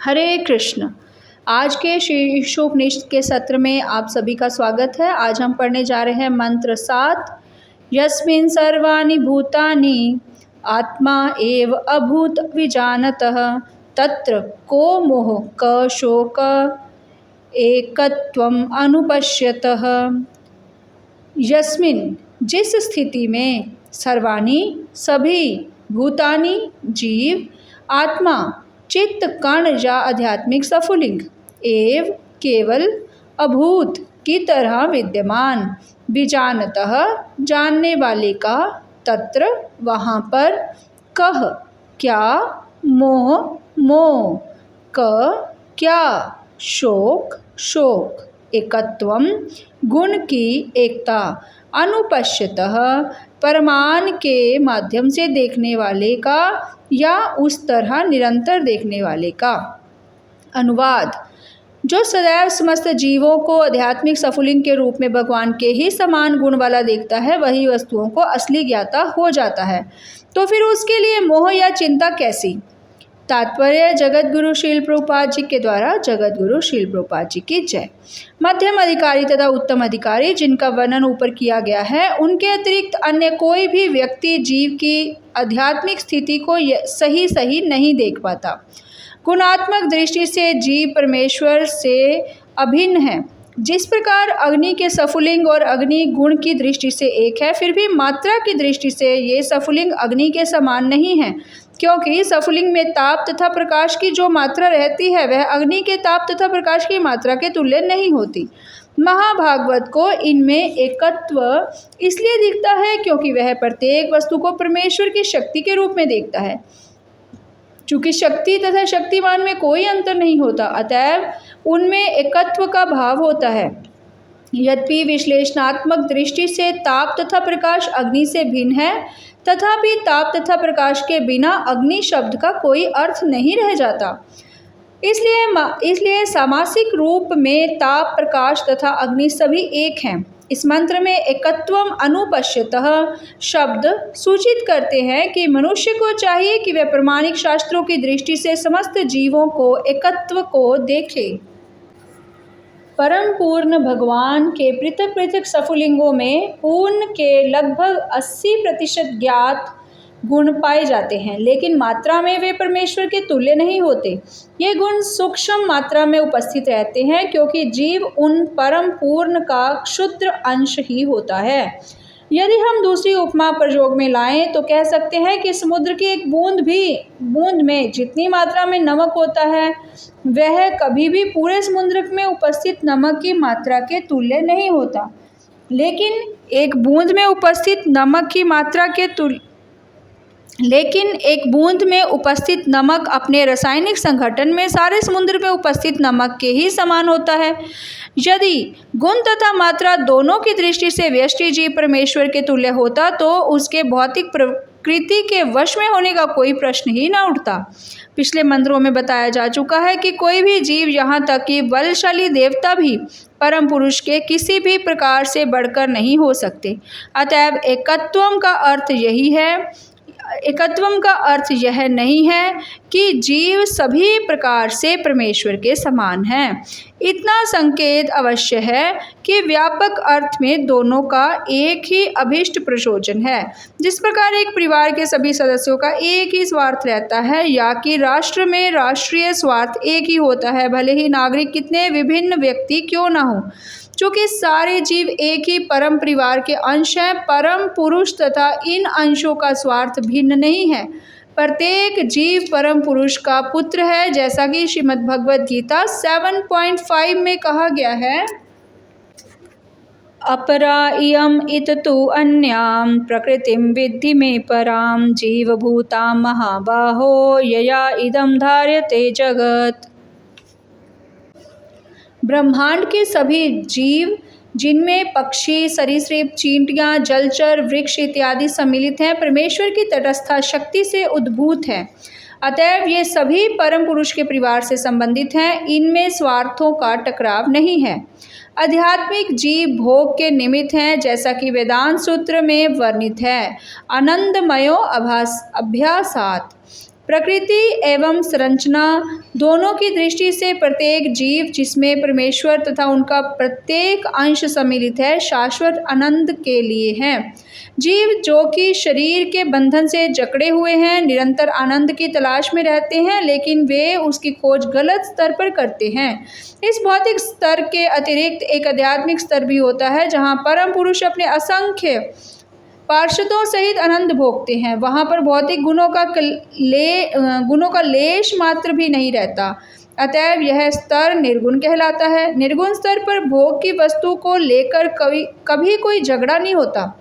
हरे कृष्ण। आज के श्री ईशोपनिषद के सत्र में आप सभी का स्वागत है। आज हम पढ़ने जा रहे हैं मंत्र 7। यस्मिन् सर्वाणि भूतानि आत्मा एव अभूत विजानतः तत्र को मोह क शोक एकत्वम अनुपश्यतः। यस्मिन् जिस स्थिति में सर्वाणि सभी भूतानि जीव आत्मा चित्त कण या आध्यात्मिक सफुलिंग एव केवल अभूत की तरह विद्यमान विजानतः जानने वाले का तत्र वहाँ पर कह क्या मोह मोह क क्या शोक शोक एकत्वम गुण की एकता अनुपश्यतः परमान के माध्यम से देखने वाले का या उस तरह निरंतर देखने वाले का। अनुवाद। जो सदैव समस्त जीवों को आध्यात्मिक सफुलिंग के रूप में भगवान के ही समान गुण वाला देखता है वही वस्तुओं को असली ज्ञाता हो जाता है, तो फिर उसके लिए मोह या चिंता कैसी। तात्पर्य जगत गुरु शील प्रभुपाद जी के द्वारा। जगत गुरु शील प्रभुपाद जी की जय। मध्यम अधिकारी तथा उत्तम अधिकारी जिनका वर्णन ऊपर किया गया है, उनके अतिरिक्त अन्य कोई भी व्यक्ति जीव की आध्यात्मिक स्थिति को सही नहीं देख पाता। गुणात्मक दृष्टि से जीव परमेश्वर से अभिन्न है। जिस प्रकार अग्नि के सफुलिंग और अग्नि गुण की दृष्टि से एक है, फिर भी मात्रा की दृष्टि से ये सफुलिंग अग्नि के समान नहीं है, क्योंकि सफुलिंग में ताप तथा प्रकाश की जो मात्रा रहती है वह अग्नि के ताप तथा प्रकाश की मात्रा के तुल्य नहीं होती। महाभागवत को इनमें एकत्व इसलिए दिखता है क्योंकि वह प्रत्येक वस्तु को परमेश्वर की शक्ति के रूप में देखता है। चूँकि शक्ति तथा शक्तिमान में कोई अंतर नहीं होता, अतएव उनमें एकत्व का भाव होता है। यद्यपि विश्लेषणात्मक दृष्टि से ताप तथा प्रकाश अग्नि से भिन्न है, तथापि ताप तथा प्रकाश के बिना अग्नि शब्द का कोई अर्थ नहीं रह जाता। इसलिए सामासिक रूप में ताप प्रकाश तथा अग्नि सभी एक हैं। इस मंत्र में एकत्वम अनुपश्यतः शब्द सूचित करते हैं कि मनुष्य को चाहिए कि वह प्रामाणिक शास्त्रों की दृष्टि से समस्त जीवों को एकत्व को देखे। परम पूर्ण भगवान के पृथक पृथक सफुलिंगों में पूर्ण के लगभग 80% ज्ञात गुण पाए जाते हैं, लेकिन मात्रा में वे परमेश्वर के तुल्य नहीं होते। ये गुण सूक्ष्म मात्रा में उपस्थित रहते हैं क्योंकि जीव उन परम पूर्ण का क्षुद्र अंश ही होता है। यदि हम दूसरी उपमा प्रयोग में लाएं तो कह सकते हैं कि समुद्र की एक बूंद में जितनी मात्रा में नमक होता है वह कभी भी पूरे समुद्र में उपस्थित नमक की मात्रा के तुल्य नहीं होता। लेकिन एक बूंद में उपस्थित नमक अपने रासायनिक संघटन में सारे समुद्र में उपस्थित नमक के ही समान होता है। यदि गुण तथा मात्रा दोनों की दृष्टि से व्यष्टि जीव परमेश्वर के तुल्य होता तो उसके भौतिक प्रकृति के वश में होने का कोई प्रश्न ही न उठता। पिछले मंत्रों में बताया जा चुका है कि कोई भी जीव, यहाँ तक कि बलशाली देवता भी परम पुरुष के किसी भी प्रकार से बढ़कर नहीं हो सकते। अतएव एकत्वम का अर्थ यह नहीं है कि जीव सभी प्रकार से परमेश्वर के समान है। इतना संकेत अवश्य है कि व्यापक अर्थ में दोनों का एक ही अभिष्ट प्रयोजन है। जिस प्रकार एक परिवार के सभी सदस्यों का एक ही स्वार्थ रहता है, या कि राष्ट्र में राष्ट्रीय स्वार्थ एक ही होता है, भले ही नागरिक कितने विभिन्न व्यक्ति क्यों न हो। चूँकि सारे जीव एक ही परम परिवार के अंश हैं, परम पुरुष तथा इन अंशों का स्वार्थ भिन्न नहीं है। प्रत्येक जीव परम पुरुष का पुत्र है, जैसा कि श्रीमद् भगवद गीता 7.5 में कहा गया है। अपरा इयम इततु अन्याम प्रकृतिम विद्धि में पराम जीवभूतां महाबाहो यया इदं धार्यते जगत्। ब्रह्मांड के सभी जीव, जिनमें पक्षी, सरीसृप, चींटियां, जलचर, वृक्ष इत्यादि सम्मिलित हैं, परमेश्वर की तटस्थ शक्ति से उद्भूत हैं। अतएव ये सभी परम पुरुष के परिवार से संबंधित हैं। इनमें स्वार्थों का टकराव नहीं है। आध्यात्मिक जीव भोग के निमित्त हैं, जैसा कि वेदांत सूत्र में वर्णित है। आनंदमयो अभ्यासात् प्रकृति एवं संरचना दोनों की दृष्टि से प्रत्येक जीव, जिसमें परमेश्वर तथा उनका प्रत्येक अंश सम्मिलित है, शाश्वत आनंद के लिए है। जीव जो कि शरीर के बंधन से जकड़े हुए हैं, निरंतर आनंद की तलाश में रहते हैं, लेकिन वे उसकी खोज गलत स्तर पर करते हैं। इस भौतिक स्तर के अतिरिक्त एक आध्यात्मिक स्तर भी होता है, जहाँ परम पुरुष अपने असंख्य पार्षदों सहित आनंद भोगते हैं। वहाँ पर भौतिक गुणों का लेश मात्र भी नहीं रहता। अतएव यह स्तर निर्गुण कहलाता है। निर्गुण स्तर पर भोग की वस्तु को लेकर कभी कोई झगड़ा नहीं होता,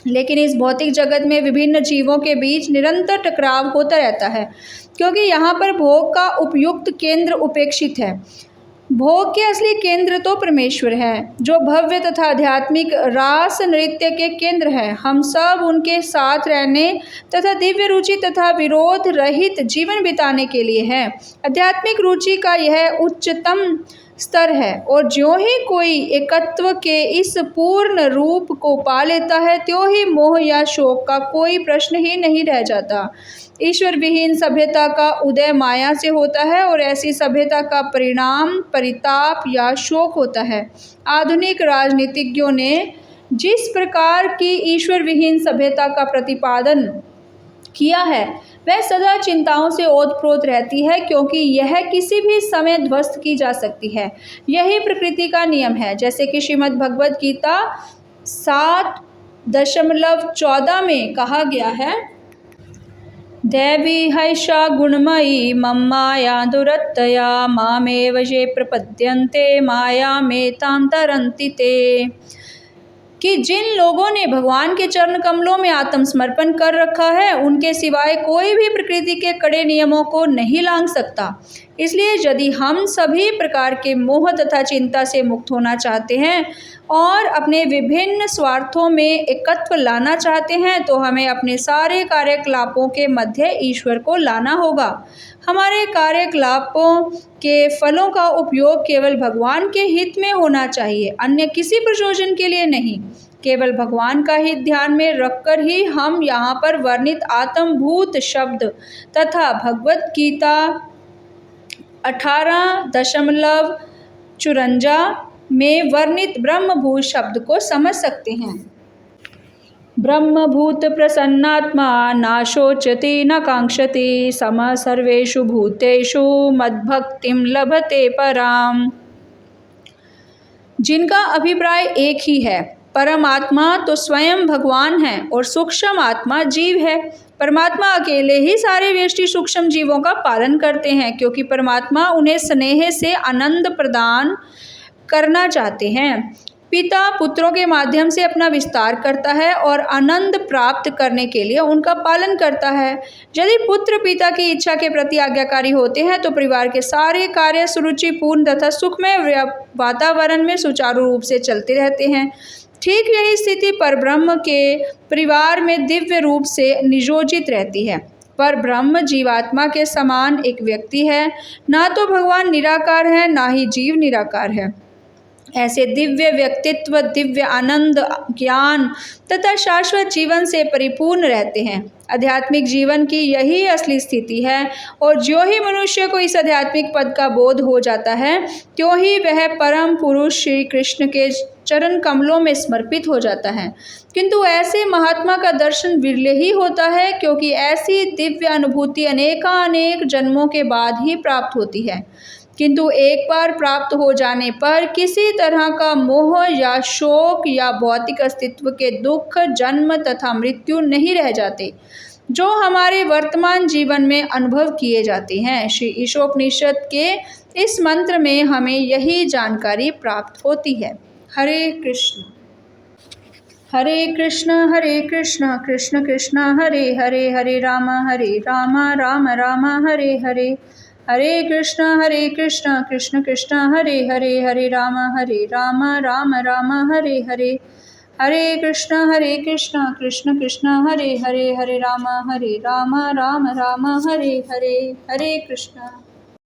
लेकिन इस भौतिक जगत में विभिन्न जीवों के बीच निरंतर टकराव होता रहता है, क्योंकि यहाँ पर भोग का उपयुक्त केंद्र उपेक्षित है। भोग के असली केंद्र तो परमेश्वर है, जो भव्य तथा आध्यात्मिक रास नृत्य के केंद्र है। हम सब उनके साथ रहने तथा दिव्य रुचि तथा विरोध रहित जीवन बिताने के लिए हैं। आध्यात्मिक रुचि का यह उच्चतम स्तर है, और ज्यों ही कोई एकत्व के इस पूर्ण रूप को पा लेता है, त्यों ही मोह या शोक का कोई प्रश्न ही नहीं रह जाता। ईश्वर विहीन सभ्यता का उदय माया से होता है, और ऐसी सभ्यता का परिणाम परिताप या शोक होता है। आधुनिक राजनीतिज्ञों ने जिस प्रकार की ईश्वर विहीन सभ्यता का प्रतिपादन किया है, वह सदा चिंताओं से ओतप्रोत रहती है, क्योंकि यह किसी भी समय ध्वस्त की जा सकती है। यही प्रकृति का नियम है, जैसे कि श्रीमद् भगवद गीता 7:14 में कहा गया है, दैवी हैषा गुणमयी मम माया दुरत्यया मामेव ये प्रपद्यन्ते माया में तां तरन्ति ते। कि जिन लोगों ने भगवान के चरण कमलों में आत्मसमर्पण कर रखा है, उनके सिवाय कोई भी प्रकृति के कड़े नियमों को नहीं लांघ सकता। इसलिए यदि हम सभी प्रकार के मोह तथा चिंता से मुक्त होना चाहते हैं और अपने विभिन्न स्वार्थों में एकत्व लाना चाहते हैं, तो हमें अपने सारे कार्यकलापों के मध्य ईश्वर को लाना होगा। हमारे कार्यकलापों के फलों का उपयोग केवल भगवान के हित में होना चाहिए, अन्य किसी प्रयोजन के लिए नहीं। केवल भगवान का हित ध्यान में रखकर ही हम यहाँ पर वर्णित आत्मभूत शब्द तथा भगवत गीता 18:54 में वर्णित ब्रह्मभूत शब्द को समझ सकते हैं। ब्रह्मभूत प्रसन्नात्मा न शोचति न कांक्षति समः सर्वेषु भूतेषु मद्भक्तिं लभते पराम। जिनका अभिप्राय एक ही है, परमात्मा तो स्वयं भगवान है और सूक्ष्म आत्मा जीव है। परमात्मा अकेले ही सारे व्यष्टि सूक्ष्म जीवों का पालन करते हैं, क्योंकि परमात्मा उन्हें स्नेह से आनंद प्रदान करना चाहते हैं। पिता पुत्रों के माध्यम से अपना विस्तार करता है और आनंद प्राप्त करने के लिए उनका पालन करता है। यदि पुत्र पिता की इच्छा के प्रति आज्ञाकारी होते हैं, तो परिवार के सारे कार्य सुरुचिपूर्ण तथा सुखमय वातावरण में सुचारू रूप से चलते रहते हैं। ठीक यही स्थिति परब्रह्म के परिवार में दिव्य रूप से नियोजित रहती है। पर ब्रह्म जीवात्मा के समान एक व्यक्ति है, ना तो भगवान निराकार है, ना ही जीव निराकार है। ऐसे दिव्य व्यक्तित्व दिव्य आनंद, ज्ञान तथा शाश्वत जीवन से परिपूर्ण रहते हैं। आध्यात्मिक जीवन की यही असली स्थिति है, और जो ही मनुष्य को इस आध्यात्मिक पद का बोध हो जाता है, त्यों ही वह परम पुरुष श्री कृष्ण के चरण कमलों में समर्पित हो जाता है। किंतु ऐसे महात्मा का दर्शन विरले ही होता है, क्योंकि ऐसी दिव्य अनुभूति अनेकानेक जन्मों के बाद ही प्राप्त होती है। किंतु एक बार प्राप्त हो जाने पर किसी तरह का मोह या शोक या भौतिक अस्तित्व के दुख, जन्म तथा मृत्यु नहीं रह जाते, जो हमारे वर्तमान जीवन में अनुभव किए जाते हैं। श्री ईशोपनिषद के इस मंत्र में हमें यही जानकारी प्राप्त होती है। हरे कृष्ण हरे कृष्ण कृष्ण कृष्ण हरे हरे, हरे राम राम राम हरे हरे। हरे कृष्ण कृष्ण कृष्ण हरे हरे, हरे राम राम राम हरे हरे। हरे कृष्ण कृष्ण कृष्ण हरे हरे, हरे राम राम राम हरे हरे। हरे कृष्ण।